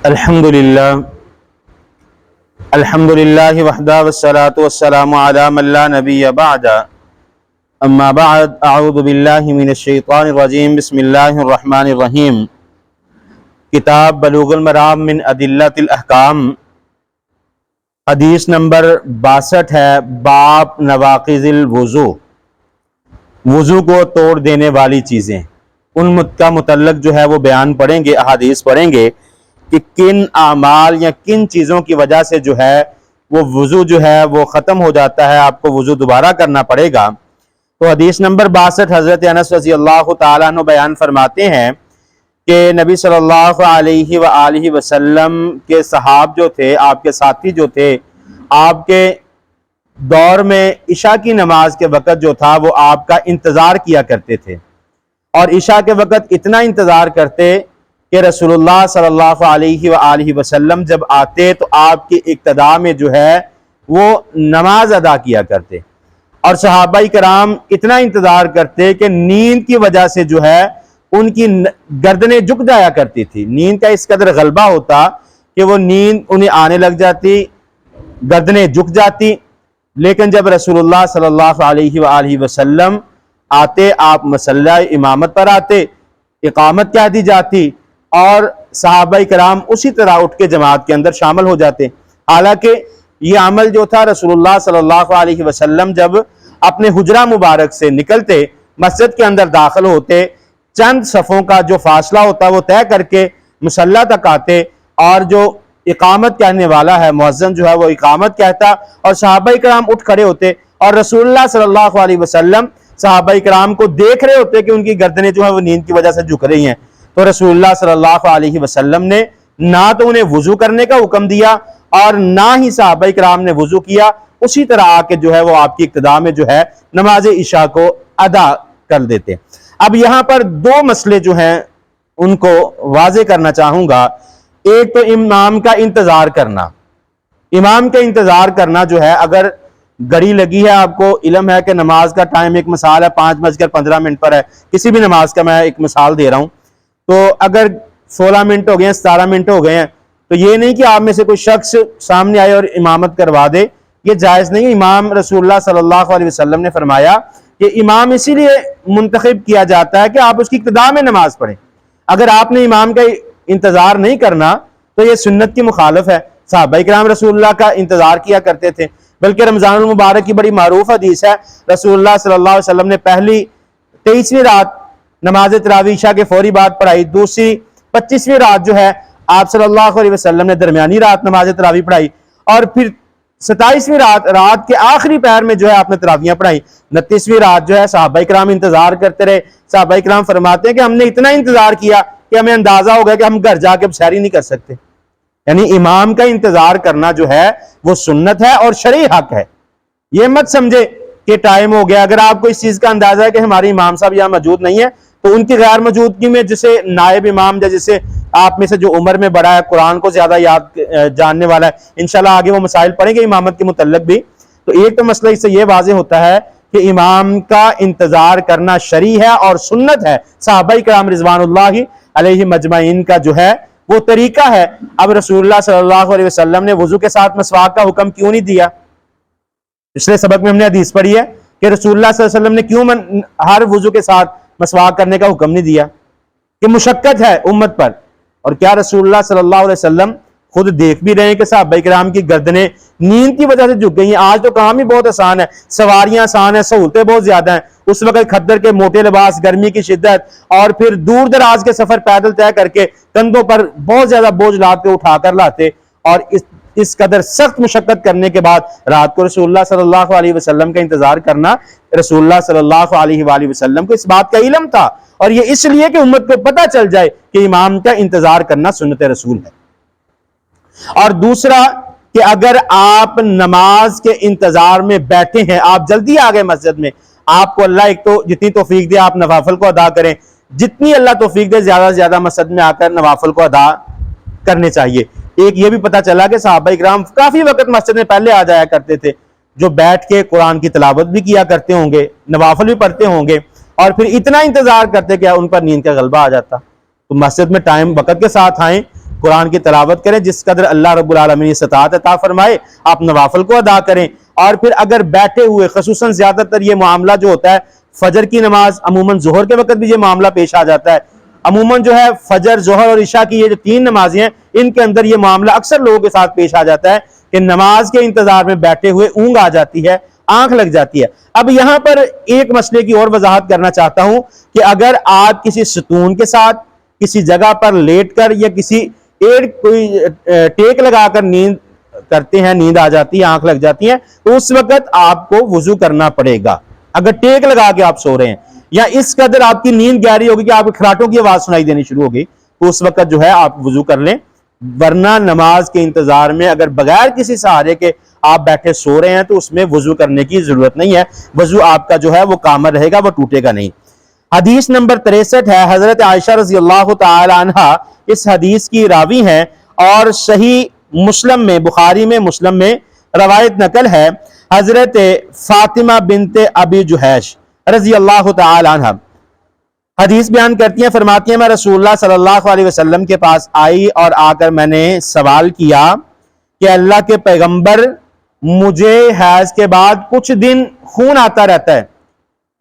الحمدللہ وحدہ والصلاة والسلام علی من لا نبی بعد اما بعد اعوذ باللہ من الشیطان الرجیم بسم اللہ الرحمن الرحیم۔ کتاب بلوغ المرام من ادلۃ الاحکام، حدیث نمبر 62 ہے، باب نواقض الوضو، وضو کو توڑ دینے والی چیزیں، ان کا متعلق جو ہے وہ بیان پڑھیں گے، احادیث پڑھیں گے کہ کن اعمال یا کن چیزوں کی وجہ سے جو ہے وہ وضو جو ہے وہ ختم ہو جاتا ہے، آپ کو وضو دوبارہ کرنا پڑے گا۔ تو حدیث نمبر 62 حضرت انس رضی اللہ تعالیٰ عنہ بیان فرماتے ہیں کہ نبی صلی اللہ علیہ وآلہ وسلم کے صحاب جو تھے، آپ کے ساتھی جو تھے، آپ کے دور میں عشاء کی نماز کے وقت جو تھا وہ آپ کا انتظار کیا کرتے تھے، اور عشاء کے وقت اتنا انتظار کرتے کہ رسول اللہ صلی اللہ علیہ وآلہ وسلم جب آتے تو آپ کی اقتداء میں جو ہے وہ نماز ادا کیا کرتے، اور صحابہ کرام اتنا انتظار کرتے کہ نیند کی وجہ سے جو ہے ان کی گردنیں جھک جایا کرتی تھی، نیند کا اس قدر غلبہ ہوتا کہ وہ نیند انہیں آنے لگ جاتی، گردنیں جھک جاتی۔ لیکن جب رسول اللہ صلی اللہ علیہ وآلہ وسلم آتے، آپ مصلی امامت پر آتے، اقامت کہہ دی جاتی، اور صحابہ کرام اسی طرح اٹھ کے جماعت کے اندر شامل ہو جاتے۔ حالانکہ یہ عمل جو تھا، رسول اللہ صلی اللہ علیہ وسلم جب اپنے حجرہ مبارک سے نکلتے، مسجد کے اندر داخل ہوتے، چند صفوں کا جو فاصلہ ہوتا وہ طے کر کے مصلی تک آتے، اور جو اقامت کہنے والا ہے، مؤذن جو ہے وہ اقامت کہتا، اور صحابہ کرام اٹھ کھڑے ہوتے، اور رسول اللہ صلی اللہ علیہ وسلم صحابہ کرام کو دیکھ رہے ہوتے کہ ان کی گردنیں جو ہے وہ نیند کی وجہ سے جھک رہی ہیں۔ تو رسول اللہ صلی اللہ علیہ وسلم نے نہ تو انہیں وضو کرنے کا حکم دیا اور نہ ہی صحابہ کرام نے وضو کیا، اسی طرح آ کے جو ہے وہ آپ کی ابتدا میں جو ہے نماز عشاء کو ادا کر دیتے۔ اب یہاں پر دو مسئلے جو ہیں ان کو واضح کرنا چاہوں گا۔ ایک تو امام کا انتظار کرنا، امام کا انتظار کرنا جو ہے، اگر گھڑی لگی ہے، آپ کو علم ہے کہ نماز کا ٹائم ایک مثال ہے 5:15 پر ہے، کسی بھی نماز کا میں ایک مثال دے رہا ہوں، تو اگر 16 منٹ ہو گئے ہیں، 17 منٹ ہو گئے ہیں، تو یہ نہیں کہ آپ میں سے کوئی شخص سامنے آئے اور امامت کروا دے، یہ جائز نہیں۔ امام رسول اللہ صلی اللہ علیہ وسلم نے فرمایا کہ امام اسی لیے منتخب کیا جاتا ہے کہ آپ اس کی ابتدا میں نماز پڑھیں۔ اگر آپ نے امام کا انتظار نہیں کرنا تو یہ سنت کی مخالف ہے۔ صحابہ کرام رسول اللہ کا انتظار کیا کرتے تھے، بلکہ رمضان المبارک کی بڑی معروف حدیث ہے، رسول اللہ صلی اللہ علیہ وسلم نے پہلی 23ویں رات نماز تراویح عشاء کے فوری بعد پڑھائی، دوسری 25ویں رات جو ہے آپ صلی اللہ علیہ وسلم نے درمیانی رات نماز تراویح پڑھائی، اور پھر 27ویں رات کے آخری پہر میں جو ہے آپ نے تراویحاں پڑھائی۔ 29ویں رات جو ہے صحابہ کرام انتظار کرتے رہے۔ صحابہ کرام فرماتے ہیں کہ ہم نے اتنا انتظار کیا کہ ہمیں اندازہ ہو گیا کہ ہم گھر جا کے سحری نہیں کر سکتے۔ یعنی امام کا انتظار کرنا جو ہے وہ سنت ہے اور شرعی حق ہے۔ یہ مت سمجھے کہ ٹائم ہو گیا، اگر آپ کو اس چیز کا اندازہ ہے کہ ہمارے امام صاحب یہاں موجود نہیں ہے تو ان کی غیر موجودگی میں جسے نائب امام یا جسے آپ میں سے جو عمر میں بڑا ہے، قرآن کو زیادہ جاننے والا ہے، انشاءاللہ آگے وہ مسائل پڑھیں گے امامت کے متعلق بھی، تو ایک تو مسئلہ اس سے یہ واضح ہوتا ہے کہ امام کا انتظار کرنا شرعی ہے اور سنت ہے، صحابہ کرام رضوان اللہ علیہ مجمعین کا جو ہے وہ طریقہ ہے۔ اب رسول اللہ صلی اللہ علیہ وسلم نے وضو کے ساتھ مسواک کا حکم کیوں نہیں دیا؟ پچھلے سبق میں ہم نے حدیث پڑھی ہے کہ رسول اللہ صلی اللہ علیہ وسلم نے کیوں ہر وضو کے ساتھ مسواک کرنے کا حکم نہیں دیا؟ کہ مشقت ہے امت پر، اور کیا رسول اللہ صلی اللہ علیہ وسلم خود دیکھ بھی رہے ہیں کہ صحابہ کرام کی گردنیں نیند کی وجہ سے جھک گئی ہیں؟ آج تو کام ہی بہت آسان ہے، سواریاں آسان ہیں، سہولتیں بہت زیادہ ہیں، اس وقت کھدر کے موٹے لباس، گرمی کی شدت، اور پھر دور دراز کے سفر پیدل طے کر کے کندھوں پر بہت زیادہ بوجھ لاد کے اٹھا کر لاتے، اور اس قدر سخت مشقت کرنے کے بعد رات کو رسول اللہ صلی اللہ علیہ وسلم کا انتظار کرنا، رسول اللہ صلی اللہ علیہ وآلہ وسلم کو اس بات کا علم تھا، اور یہ اس لیے کہ امت کو پتہ چل جائے کہ امام کا انتظار کرنا سنت رسول ہے۔ اور دوسرا کہ اگر آپ نماز کے انتظار میں بیٹھے ہیں، آپ جلدی آ گئے مسجد میں، آپ کو اللہ ایک تو جتنی توفیق دے آپ نوافل کو ادا کریں، جتنی اللہ توفیق دے زیادہ سے زیادہ مسجد میں آ کر نوافل کو ادا کرنے چاہیے۔ ایک یہ بھی پتہ چلا کہ صحابہ کرام کافی وقت مسجد میں پہلے آ جایا کرتے تھے، جو بیٹھ کے قرآن کی تلاوت بھی کیا کرتے ہوں گے، نوافل بھی پڑھتے ہوں گے، اور پھر اتنا انتظار کرتے کہ ان پر نیند کا غلبہ آ جاتا۔ تو مسجد میں ٹائم وقت کے ساتھ آئیں، قرآن کی تلاوت کریں جس قدر اللہ رب العالمین استطاعت عطا فرمائے، آپ نوافل کو ادا کریں. اور پھر اگر بیٹھے ہوئے، خصوصاً زیادہ تر یہ معاملہ جو ہوتا ہے فجر کی نماز، عموماً ظہر کے وقت بھی یہ معاملہ پیش آ جاتا ہے. عموماً جو ہے فجر، ظہر اور عشاء کی یہ جو 3 نمازیں ہیں، ان کے اندر یہ معاملہ اکثر لوگوں کے ساتھ پیش آ جاتا ہے کہ نماز کے انتظار میں بیٹھے ہوئے اونگ آ جاتی ہے، آنکھ لگ جاتی ہے. اب یہاں پر ایک مسئلے کی اور وضاحت کرنا چاہتا ہوں کہ اگر آپ کسی ستون کے ساتھ کسی جگہ پر لیٹ کر یا کسی کوئی ٹیک لگا کر نیند کرتے ہیں، نیند آ جاتی ہے، آنکھ لگ جاتی ہے، تو اس وقت آپ کو وضو کرنا پڑے گا. اگر ٹیک لگا کے آپ سو رہے ہیں یا اس قدر آپ کی نیند گہری ہوگی کہ آپ کے کھراٹوں کی آواز سنائی دینی شروع ہوگی، تو اس وقت جو ہے آپ وضو کر لیں. ورنہ نماز کے انتظار میں اگر بغیر کسی سہارے کے آپ بیٹھے سو رہے ہیں تو اس میں وضو کرنے کی ضرورت نہیں ہے. وضو آپ کا جو ہے وہ کامل رہے گا، وہ ٹوٹے گا نہیں. حدیث نمبر 63 ہے. حضرت عائشہ رضی اللہ تعالی عنہ اس حدیث کی راوی ہیں اور صحیح مسلم میں، بخاری میں، مسلم میں روایت نقل ہے. حضرت فاطمہ بنت ابی جحیش رضی اللہ تعالی عنہ حدیث بیان کرتی ہیں، فرماتی ہیں میں رسول اللہ صلی اللہ علیہ وسلم کے پاس آئی اور آ کر میں نے سوال کیا کہ اللہ کے پیغمبر، مجھے حیض کے بعد کچھ دن خون آتا رہتا ہے،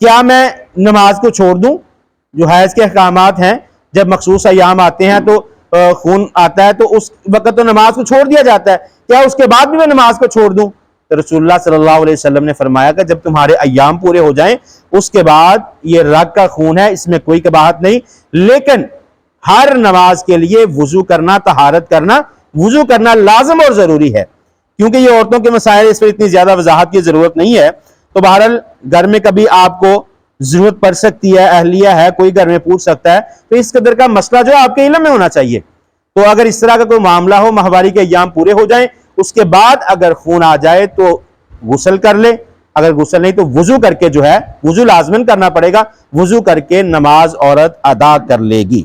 کیا میں نماز کو چھوڑ دوں؟ جو حیض کے احکامات ہیں، جب مخصوص ایام آتے ہیں تو خون آتا ہے تو اس وقت تو نماز کو چھوڑ دیا جاتا ہے، کیا اس کے بعد بھی میں نماز کو چھوڑ دوں؟ تو رسول اللہ صلی اللہ علیہ وسلم نے فرمایا کہ جب تمہارے ایام پورے ہو جائیں اس کے بعد یہ رگ کا خون ہے، اس میں کوئی قباحت نہیں، لیکن ہر نماز کے لیے وضو کرنا، طہارت کرنا، وضو کرنا لازم اور ضروری ہے. کیونکہ یہ عورتوں کے مسائل، اس پر اتنی زیادہ وضاحت کی ضرورت نہیں ہے. تو بہرحال گھر میں کبھی آپ کو ضرورت پڑ سکتی ہے، اہلیہ ہے، کوئی گھر میں پوچھ سکتا ہے، تو اس قدر کا مسئلہ جو آپ کے علم میں ہونا چاہیے. تو اگر اس طرح کا کوئی معاملہ ہو، ماہواری کے ایام پورے ہو جائیں، اس کے بعد اگر خون آ جائے تو غسل کر لے، اگر غسل نہیں تو وضو کر کے جو ہے، وضو لازمن کرنا پڑے گا، وضو کر کے نماز عورت ادا کر لے گی.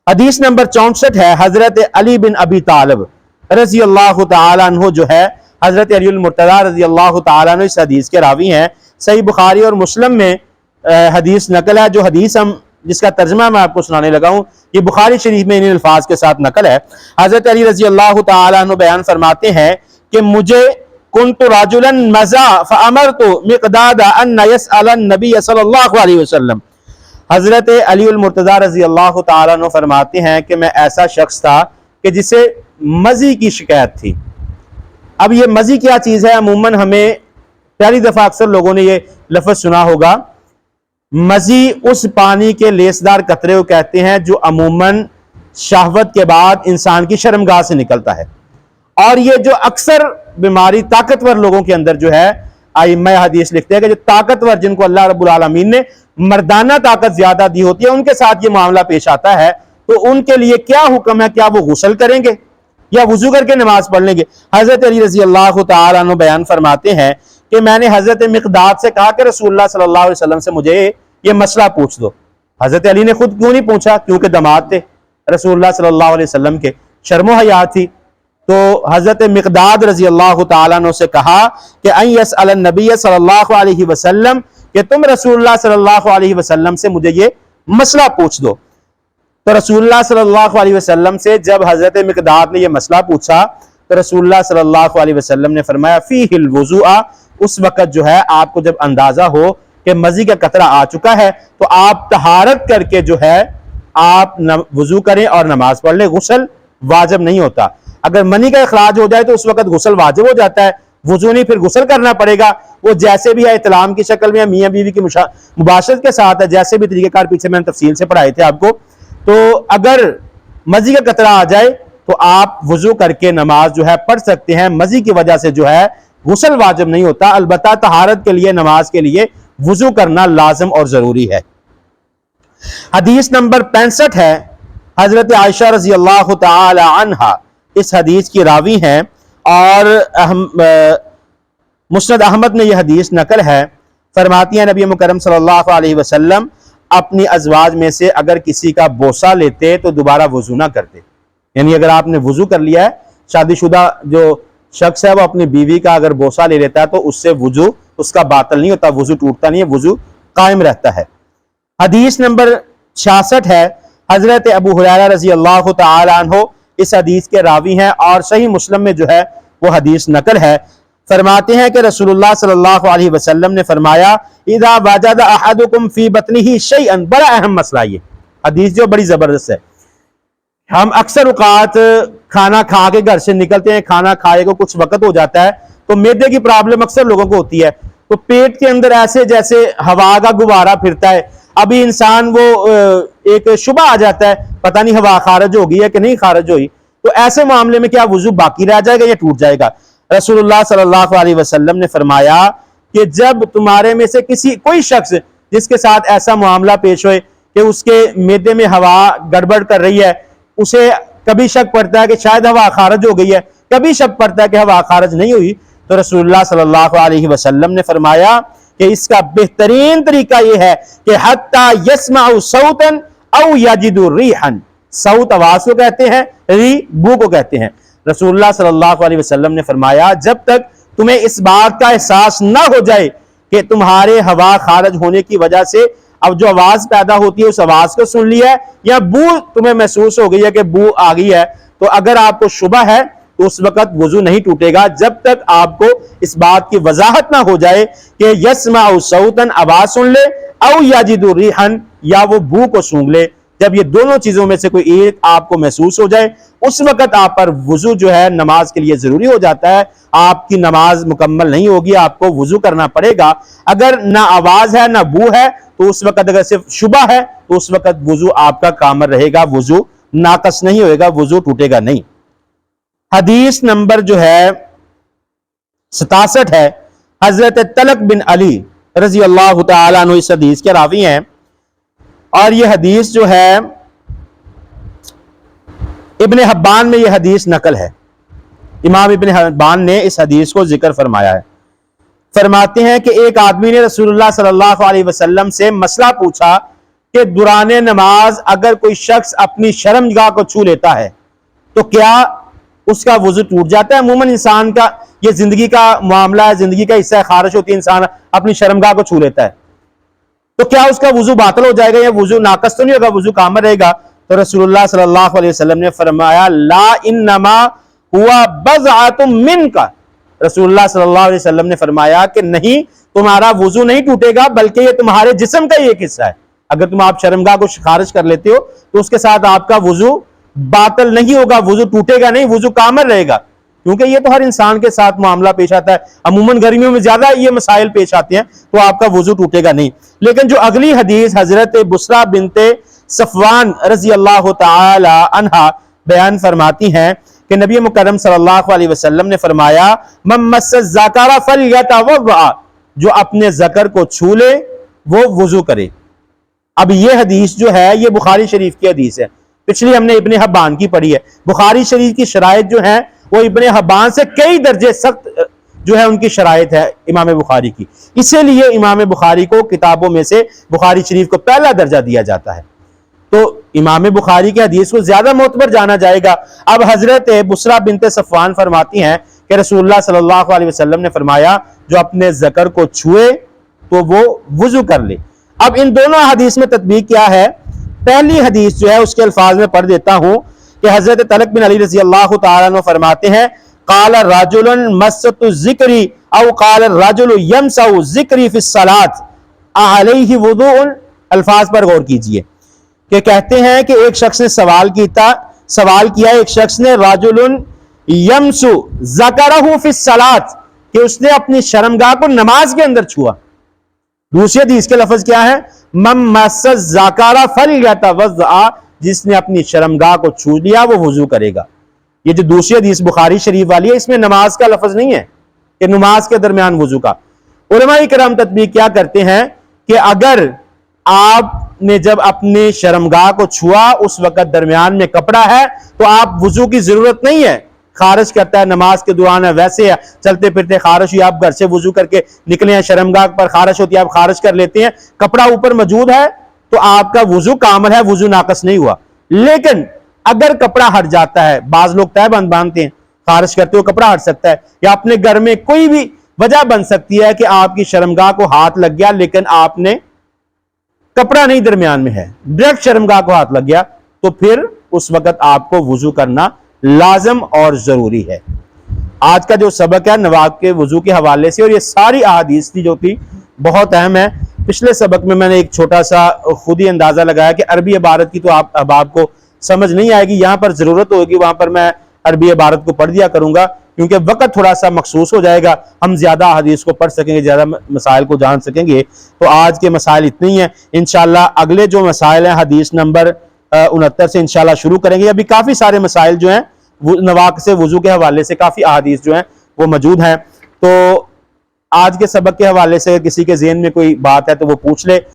حدیث نمبر 64 ہے. حضرت علی بن ابی طالب رضی اللہ تعالیٰ عنہ جو ہے، حضرت علی المرتضیٰ رضی اللہ تعالیٰ عنہ اس حدیث کے راوی ہیں. صحیح بخاری اور مسلم میں حدیث نقل ہے. جو حدیث جس کا ترجمہ میں آپ کو سنانے لگا ہوں، یہ بخاری شریف میں ان الفاظ کے ساتھ نقل ہے. حضرت علی رضی اللہ تعالیٰ عنہ بیان فرماتے ہیں کہ مجھے کنت رجلا مزا فامرت مقداد ان يسأل النبي صلی اللہ علیہ وسلم. حضرت علی المرتضیٰ رضی اللہ تعالیٰ عنہ فرماتے ہیں کہ میں ایسا شخص تھا کہ جسے مزی کی شکایت تھی. اب یہ مزی کیا چیز ہے؟ عموماً ہمیں پہلی دفعہ اکثر لوگوں نے یہ لفظ سنا ہوگا. مزی اس پانی کے لیسدار قطرے کو کہتے ہیں جو عموماً شہوت کے بعد انسان کی شرمگاہ سے نکلتا ہے. اور یہ جو اکثر بیماری طاقتور لوگوں کے اندر جو ہے، ائمہ حدیث لکھتے ہیں کہ جو طاقتور، جن کو اللہ رب العالمین نے مردانہ طاقت زیادہ دی ہوتی ہے، ان کے ساتھ یہ معاملہ پیش آتا ہے. تو ان کے لیے کیا حکم ہے؟ کیا وہ غسل کریں گے یا وضو کر کے نماز پڑھ لیں گے؟ حضرت علی رضی اللہ تعالیٰ عنہ بیان فرماتے ہیں کہ میں نے حضرت مقداد سے کہا کہ رسول اللہ صلی اللہ علیہ وسلم سے مجھے یہ مسئلہ پوچھ دو. حضرت علی نے خود کیوں نہیں پوچھا؟ کیونکہ داماد تھے رسول اللہ صلی اللہ علیہ وسلم کے، شرم و حیا تھی. تو حضرت مقداد رضی اللہ تعالیٰ عنہ سے کہا کہ ان یسأل النبی صلی اللہ علیہ وسلم، کہ تم رسول اللہ صلی اللہ علیہ وسلم سے مجھے یہ مسئلہ پوچھ دو. تو رسول اللہ صلی اللہ علیہ وسلم سے جب حضرت مقداد نے یہ مسئلہ پوچھا تو رسول اللہ صلی اللہ علیہ وسلم نے فرمایا فیہ الوضوء. اس وقت جو ہے آپ کو جب اندازہ ہو کہ مزی کا قطرہ آ چکا ہے تو آپ طہارت کر کے جو ہے آپ وضو کریں اور نماز پڑھ لیں. غسل واجب نہیں ہوتا. اگر منی کا اخراج ہو جائے تو اس وقت غسل واجب ہو جاتا ہے، وضو نہیں، پھر غسل کرنا پڑے گا. وہ جیسے بھی ہے، احتلام کی شکل میں، میاں بیوی کی مباشرت کے ساتھ ہے، جیسے بھی طریقہ کار پیچھے میں نے تفصیل سے پڑھائے تھے آپ کو. تو اگر مزی کا قطرہ آ جائے تو آپ وضو کر کے نماز جو ہے پڑھ سکتے ہیں. مزی کی وجہ سے جو ہے غسل واجب نہیں ہوتا، البتہ طہارت کے لیے، نماز کے لیے وضو کرنا لازم اور ضروری ہے. حدیث نمبر 65 ہے. حضرت عائشہ رضی اللہ تعالی عنہا اس حدیث کی راوی ہیں اور مسند احمد میں یہ حدیث نقل ہے. فرماتی ہیں نبی مکرم صلی اللہ علیہ وسلم اپنی ازواج میں سے اگر کسی کا بوسہ لیتے تو دوبارہ وضو نہ کرتے. یعنی اگر آپ نے وضو کر لیا ہے، شادی شدہ جو شخص ہے وہ اپنی بیوی کا اگر بوسہ لے لیتا ہے تو اس سے وضو اس کا باطل نہیں ہوتا، وضو ٹوٹتا نہیں ہے، وضو قائم رہتا ہے. حدیث نمبر 66 ہے. حضرت ابو ہریرہ رضی اللہ تعالی عنہ اس حدیث کے راوی ہیں اور صحیح مسلم میں جو ہے وہ حدیث نقل ہے. فرماتے ہیں کہ رسول اللہ صلی اللہ علیہ وسلم نے فرمایا اذا وجد احدکم فی بطنہ شیئا، بڑا اہم مسئلہ یہ حدیث جو بڑی زبردست ہے. ہم اکثر اوقات کھانا کھا کے گھر سے نکلتے ہیں، کھانا کھائے کو کچھ وقت ہو جاتا ہے تو معدے کی پرابلم اکثر لوگوں کو ہوتی ہے، تو پیٹ کے اندر ایسے جیسے ہوا کا غبارہ پھرتا ہے. ابھی انسان وہ ایک شبہ آ جاتا ہے پتہ نہیں ہوا خارج ہوگی ہے کہ نہیں خارج ہوئی، تو ایسے معاملے میں کیا وضو باقی رہ جائے گا یا ٹوٹ جائے گا؟ رسول اللہ صلی اللہ علیہ وسلم نے فرمایا کہ جب تمہارے میں سے کوئی شخص جس کے ساتھ ایسا معاملہ پیش ہوئے کہ اس کے معدے میں ہوا گڑبڑ کر رہی ہے، اسے کبھی شک پڑتا ہے کہ شاید ہوا خارج ہو گئی ہے، کبھی شک پڑتا ہے کہ ہوا خارج نہیں ہوئی، تو رسول اللہ صلی اللہ علیہ وسلم نے فرمایا کہ اس کا بہترین طریقہ یہ ہے کہ حتی یسمع صوتا او یجد ریحا، صوت آواز کو کہتے ہیں، ری بو کو کہتے ہیں. رسول اللہ صلی اللہ علیہ وسلم نے فرمایا جب تک تمہیں اس بات کا احساس نہ ہو جائے کہ تمہارے ہوا خارج ہونے کی وجہ سے اب جو آواز پیدا ہوتی ہے اس آواز کو سن لیا ہے یا بو تمہیں محسوس ہو گئی ہے کہ بو آ گئی ہے، تو اگر آپ کو شبہ ہے تو اس وقت وضو نہیں ٹوٹے گا جب تک آپ کو اس بات کی وضاحت نہ ہو جائے کہ یسمع صوتا آواز سن لے او یجد ریحا یا وہ بو کو سونگھ لے. جب یہ دونوں چیزوں میں سے کوئی ایک آپ کو محسوس ہو جائے اس وقت آپ پر وضو جو ہے نماز کے لیے ضروری ہو جاتا ہے. آپ کی نماز مکمل نہیں ہوگی، آپ کو وضو کرنا پڑے گا. اگر نہ آواز ہے نہ بو ہے تو اس وقت اگر صرف شبہ ہے تو اس وقت وضو آپ کا کامل رہے گا، وضو ناقص نہیں ہوئے گا، وضو ٹوٹے گا نہیں. حدیث نمبر جو ہے 67 ہے. حضرت طلق بن علی رضی اللہ تعالیٰ عنہ اس حدیث کے راوی ہیں اور یہ حدیث جو ہے ابن حبان میں یہ حدیث نقل ہے. امام ابن حبان نے اس حدیث کو ذکر فرمایا ہے. فرماتے ہیں کہ ایک آدمی نے رسول اللہ صلی اللہ علیہ وسلم سے مسئلہ پوچھا کہ دوران نماز اگر کوئی شخص اپنی شرمگاہ کو چھو لیتا ہے تو کیا اس کا وضو ٹوٹ جاتا ہے؟ عموماً انسان کا یہ زندگی کا معاملہ ہے، زندگی کا حصہ ہے، خارج ہوتی ہے انسان اپنی شرمگاہ کو چھو لیتا ہے تو کیا اس کا وضو باطل ہو جائے گا یا وضو ناقص تو نہیں ہوگا، وضو کامل رہے گا؟ تو رسول اللہ صلی اللہ علیہ وسلم نے فرمایا لا انما ہوا بضعۃ منک، رسول اللہ صلی اللہ علیہ وسلم نے فرمایا کہ نہیں، تمہارا وضو نہیں ٹوٹے گا بلکہ یہ تمہارے جسم کا ایک حصہ ہے. اگر تم آپ شرمگاہ کو خارج کر لیتے ہو تو اس کے ساتھ آپ کا وضو باطل نہیں ہوگا، وضو ٹوٹے گا نہیں، وضو کامل رہے گا. کیونکہ یہ تو ہر انسان کے ساتھ معاملہ پیش آتا ہے، عموماً گرمیوں میں زیادہ یہ مسائل پیش آتے ہیں تو آپ کا وضو ٹوٹے گا نہیں. لیکن جو اگلی حدیث حضرت بصرہ بنت صفوان رضی اللہ تعالی عنہا بیان فرماتی ہیں کہ نبی مکرم صلی اللہ علیہ وسلم نے فرمایا من مس الذکر فلیتوضأ، جو اپنے ذکر کو چھو لے وہ وضو کرے. اب یہ حدیث جو ہے یہ بخاری شریف کی حدیث ہے، پچھلی ہم نے ابن حبان کی پڑھی ہے. بخاری شریف کی شرائط جو ہیں وہ ابن حبان سے کئی درجے سخت جو ہے ان کی شرائط ہے امام بخاری کی، اسی لیے امام بخاری کو کتابوں میں سے بخاری شریف کو پہلا درجہ دیا جاتا ہے. تو امام بخاری کے حدیث کو زیادہ معتبر جانا جائے گا. اب حضرت بصرہ بنت صفوان فرماتی ہیں کہ رسول اللہ صلی اللہ علیہ وسلم نے فرمایا جو اپنے ذکر کو چھوئے تو وہ وضو کر لے. اب ان دونوں حدیث میں تطبیق کیا ہے؟ پہلی حدیث جو ہے اس کے الفاظ میں پڑھ دیتا ہوں کہ حضرت طلق بن علی رضی اللہ تعالیٰ عنہ فرماتے ہیں قال رجل مست الذکر او قال الرجل یمسح الذکر فی الصلاۃ علیہ وضوء، الفاظ پر غور کیجئے کہ کہتے ہیں کہ ایک شخص نے سوال کیا ایک شخص نے رجل یمسح ذکرہ فی الصلاۃ کہ اس نے اپنی شرمگاہ کو نماز کے اندر چھوا. دوسری حدیث کے لفظ کیا ہے؟ من مس الذکر فلیتوضأ، جس نے اپنی شرمگاہ کو چھو لیا وہ وضو کرے گا. یہ جو دوسری حدیث بخاری شریف والی ہے اس میں نماز کا لفظ نہیں ہے کہ نماز کے درمیان وضو کا. علماء کرام تطبیق کیا کرتے ہیں کہ اگر آپ نے جب اپنی شرمگاہ کو چھوا اس وقت درمیان میں کپڑا ہے تو آپ وضو کی ضرورت نہیں ہے. خارج کرتا ہے نماز کے دوران ہے، ویسے چلتے پھرتے خارج ہوئی، آپ گھر سے وضو کر کے نکلے ہیں، شرمگاہ پر خارج ہوتی ہے آپ خارج کر لیتے ہیں، کپڑا اوپر موجود ہے تو آپ کا وضو کامل ہے، وضو ناقص نہیں ہوا. لیکن اگر کپڑا ہٹ جاتا ہے، بعض لوگ تہہ بند باندھتے ہیں، خارج کرتے ہوئے کپڑا ہٹ سکتا ہے، یا اپنے گھر میں کوئی بھی وجہ بن سکتی ہے کہ آپ کی شرمگاہ کو ہاتھ لگ گیا لیکن آپ نے کپڑا نہیں درمیان میں ہے، ڈائریکٹ شرمگاہ کو ہاتھ لگ گیا، تو پھر اس وقت آپ کو وضو کرنا لازم اور ضروری ہے۔ آج کا جو سبق ہے نواقض کے وضو کے حوالے سے، اور یہ ساری احادیث جو تھی بہت اہم ہے۔ پچھلے سبق میں نے ایک چھوٹا سا خود ہی اندازہ لگایا کہ عربی عبارت کی تو آپ کو سمجھ نہیں آئے گی، یہاں پر ضرورت ہوگی وہاں پر میں عربی عبارت کو پڑھ دیا کروں گا، کیونکہ وقت تھوڑا سا مخصوص ہو جائے گا، ہم زیادہ حدیث کو پڑھ سکیں گے، زیادہ مسائل کو جان سکیں گے۔ تو آج کے مسائل اتنے ہی ہیں، انشاءاللہ اگلے جو مسائل ہیں حدیث نمبر 69 سے انشاءاللہ شروع کریں گے۔ ابھی کافی سارے مسائل جو ہیں نواقض سے وضو کے حوالے سے کافی احادیث جو ہیں وہ موجود ہیں۔ تو آج کے سبق کے حوالے سے کسی کے ذہن میں کوئی بات ہے تو وہ پوچھ لے۔